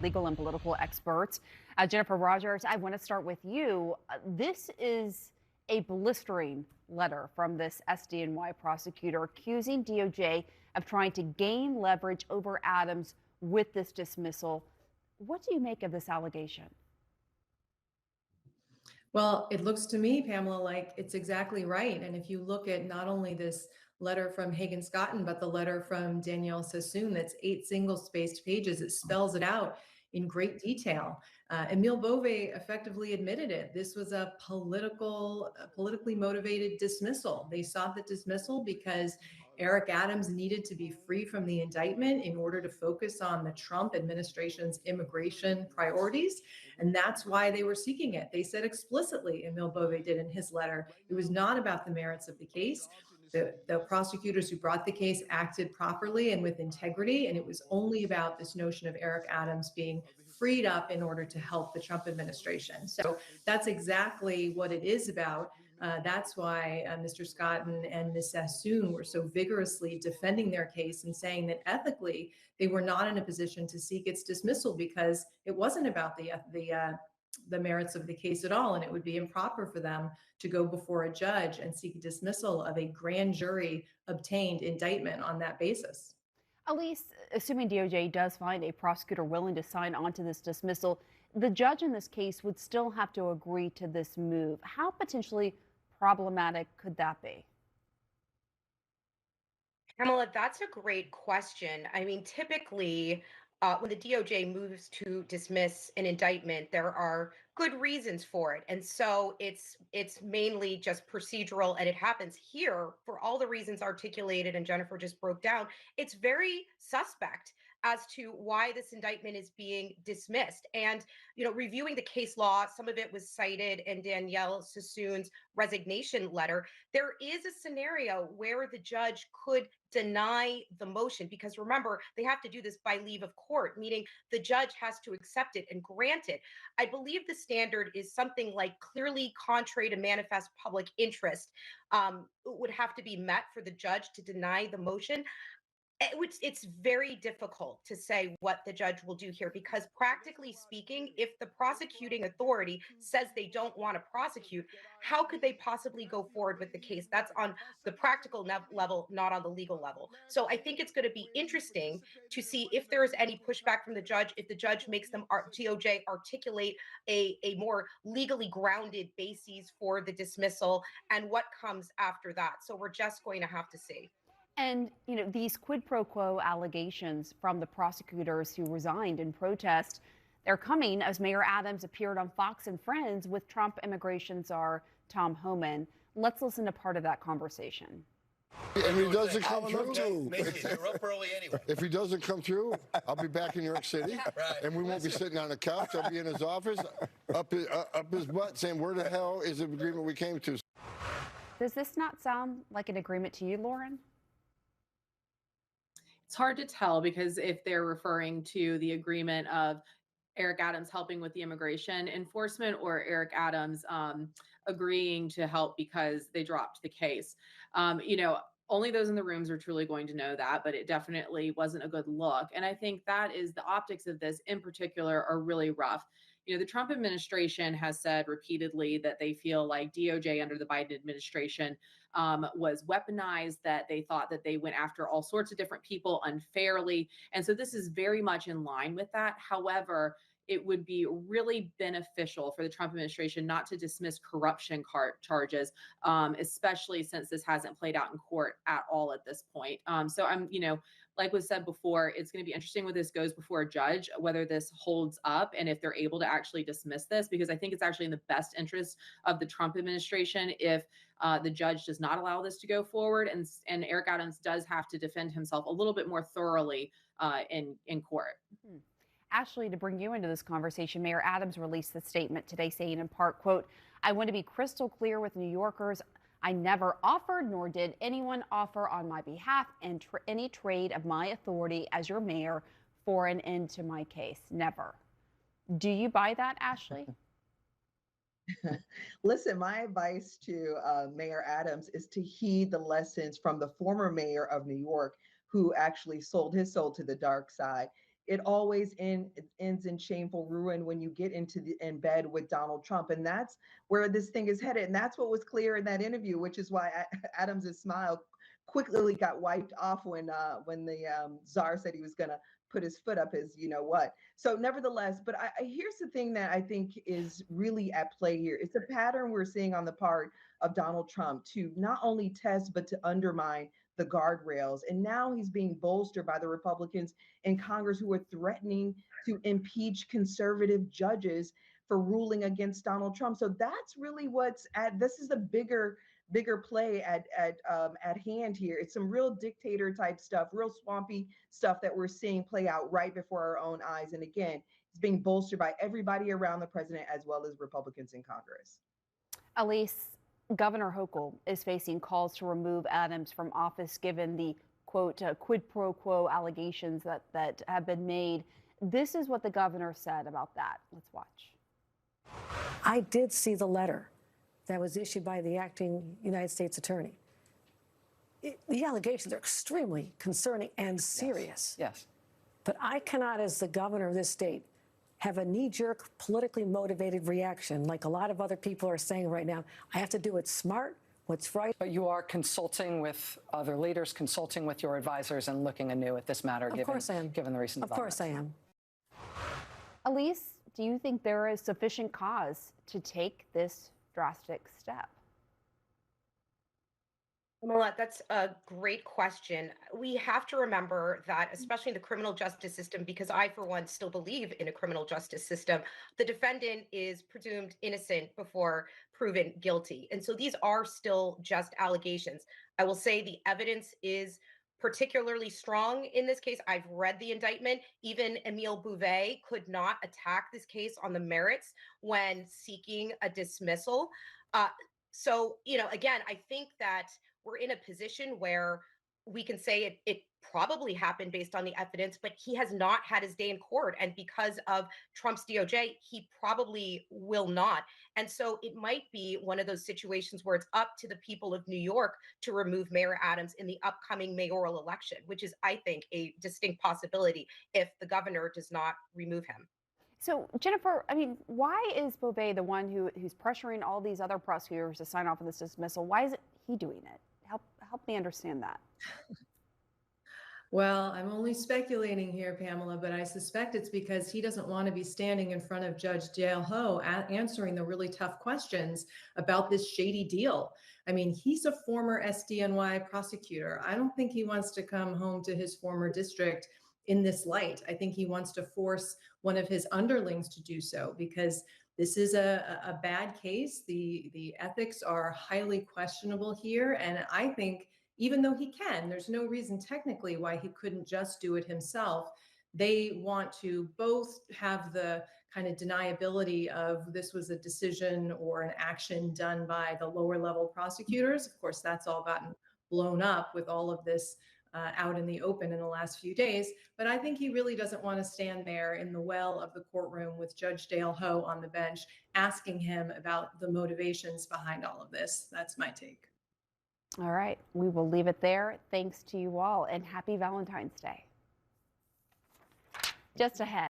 legal and political experts. Jennifer Rogers, I want to start with you. This is a blistering letter from this SDNY prosecutor accusing DOJ of trying to gain leverage over Adams with this dismissal. What do you make of this allegation? Well, it looks to me, Pamela, like it's exactly right. And if you look at not only this letter from Hagen Scotton, but the letter from Danielle Sassoon, that's 8 single-spaced pages, it spells it out in great detail. Emile Beauvais effectively admitted it. This was a politically motivated dismissal. They sought the dismissal because Eric Adams needed to be free from the indictment in order to focus on the Trump administration's immigration priorities. And that's why they were seeking it. They said explicitly, Emile Beauvais did in his letter, it was not about the merits of the case. The prosecutors who brought the case acted properly and with integrity, and it was only about this notion of Eric Adams being freed up in order to help the Trump administration. So that's exactly what it is about. That's why Mr. Scotton and Ms. Sassoon were so vigorously defending their case and saying that ethically they were not in a position to seek its dismissal because it wasn't about the merits of the case at all, and it would be improper for them to go before a judge and seek a dismissal of a grand jury obtained indictment on that basis. Alyse, assuming DOJ does find a prosecutor willing to sign on to this dismissal, the judge in this case would still have to agree to this move. How potentially problematic could that be? Pamela, that's a great question. I mean, typically, when the DOJ moves to dismiss an indictment, there are good reasons for it, and so it's mainly just procedural, and it happens here for all the reasons articulated and Jennifer just broke down. It's very suspect as to why this indictment is being dismissed. And, reviewing the case law, some of it was cited in Danielle Sassoon's resignation letter. There is a scenario where the judge could deny the motion, because remember, they have to do this by leave of court, meaning the judge has to accept it and grant it. I believe the standard is something like clearly contrary to manifest public interest would have to be met for the judge to deny the motion. It's very difficult to say what the judge will do here, because practically speaking, if the prosecuting authority says they don't want to prosecute, how could they possibly go forward with the case? That's on the practical level, not on the legal level. So I think it's going to be interesting to see if there is any pushback from the judge, if the judge makes them, DOJ, articulate a more legally grounded basis for the dismissal, and what comes after that. So we're just going to have to see. And, these quid pro quo allegations from the prosecutors who resigned in protest, they're coming as Mayor Adams appeared on Fox and Friends with Trump immigration czar Tom Homan. Let's listen to part of that conversation. If he doesn't come through, You're up early anyway. if he doesn't come through, I'll be back in New York City, and we won't be sitting on the couch. I'll be in his office, up his butt, saying, "Where the hell is the agreement we came to?" Does this not sound like an agreement to you, Lauren? It's hard to tell, because if they're referring to the agreement of Eric Adams helping with the immigration enforcement, or Eric Adams agreeing to help because they dropped the case, only those in the rooms are truly going to know that, but it definitely wasn't a good look. And I think that is the optics of this in particular are really rough. The Trump administration has said repeatedly that they feel like DOJ under the Biden administration was weaponized, that they thought that they went after all sorts of different people unfairly. And so this is very much in line with that. However, it would be really beneficial for the Trump administration not to dismiss corruption charges, especially since this hasn't played out in court at all at this point. So I'm, like was said before, it's going to be interesting when this goes before a judge, whether this holds up and if they're able to actually dismiss this, because I think it's actually in the best interest of the Trump administration if the judge does not allow this to go forward. And Eric Adams does have to defend himself a little bit more thoroughly in court. Mm-hmm. Ashley, to bring you into this conversation, Mayor Adams released the statement today saying in part, quote, "I want to be crystal clear with New Yorkers. I never offered, nor did anyone offer on my behalf any trade of my authority as your mayor for an end to my case. Never." Do you buy that, Ashley? Listen, my advice to Mayor Adams is to heed the lessons from the former mayor of New York, who actually sold his soul to the dark side. it always ends in shameful ruin when you get in bed with Donald Trump. And that's where this thing is headed. And that's what was clear in that interview, which is why Adams' smile quickly got wiped off when the czar said he was going to put his foot up his, you know what. So nevertheless, but here's the thing that I think is really at play here. It's a pattern we're seeing on the part of Donald Trump to not only test, but to undermine the guardrails. And now he's being bolstered by the Republicans in Congress who are threatening to impeach conservative judges for ruling against Donald Trump. So that's really this is the bigger play at hand here. It's some real dictator type stuff, real swampy stuff that we're seeing play out right before our own eyes. And again, it's being bolstered by everybody around the president as well as Republicans in Congress. Alyse, Governor Hochul is facing calls to remove Adams from office given the, quote, quid pro quo allegations that have been made. This is what the governor said about that. Let's watch. I did see the letter that was issued by the acting United States attorney. The allegations are extremely concerning and serious. Yes. But I cannot, as the governor of this state, have a knee-jerk, politically motivated reaction like a lot of other people are saying right now. I have to do it smart, what's right. But you are consulting with other leaders, consulting with your advisors, and looking anew at this matter, Of course I am. Given the recent developments. Of course I am. Alyse, do you think there is sufficient cause to take this drastic step? Pamela, that's a great question. We have to remember that, especially in the criminal justice system, because I, for one, still believe in a criminal justice system, the defendant is presumed innocent before proven guilty. And so these are still just allegations. I will say the evidence is particularly strong in this case. I've read the indictment. Even Emile Bouvet could not attack this case on the merits when seeking a dismissal. So, again, I think that we're in a position where we can say it probably happened based on the evidence, but he has not had his day in court. And because of Trump's DOJ, he probably will not. And so it might be one of those situations where it's up to the people of New York to remove Mayor Adams in the upcoming mayoral election, which is, I think, a distinct possibility if the governor does not remove him. So, Jennifer, I mean, why is Bouvet the one who's pressuring all these other prosecutors to sign off on this dismissal? Why is he doing it? Help me understand that. Well, I'm only speculating here, Pamela, but I suspect it's because he doesn't want to be standing in front of Judge Dale Ho answering the really tough questions about this shady deal. I mean, he's a former SDNY prosecutor. I don't think he wants to come home to his former district in this light. I think he wants to force one of his underlings to do so because this is a bad case. The ethics are highly questionable here. And I think even though he can, there's no reason technically why he couldn't just do it himself. They want to both have the kind of deniability of this was a decision or an action done by the lower level prosecutors. Of course, that's all gotten blown up with all of this out in the open in the last few days. But I think he really doesn't want to stand there in the well of the courtroom with Judge Dale Ho on the bench, asking him about the motivations behind all of this. That's my take. All right, we will leave it there. Thanks to you all, and happy Valentine's Day. Just ahead.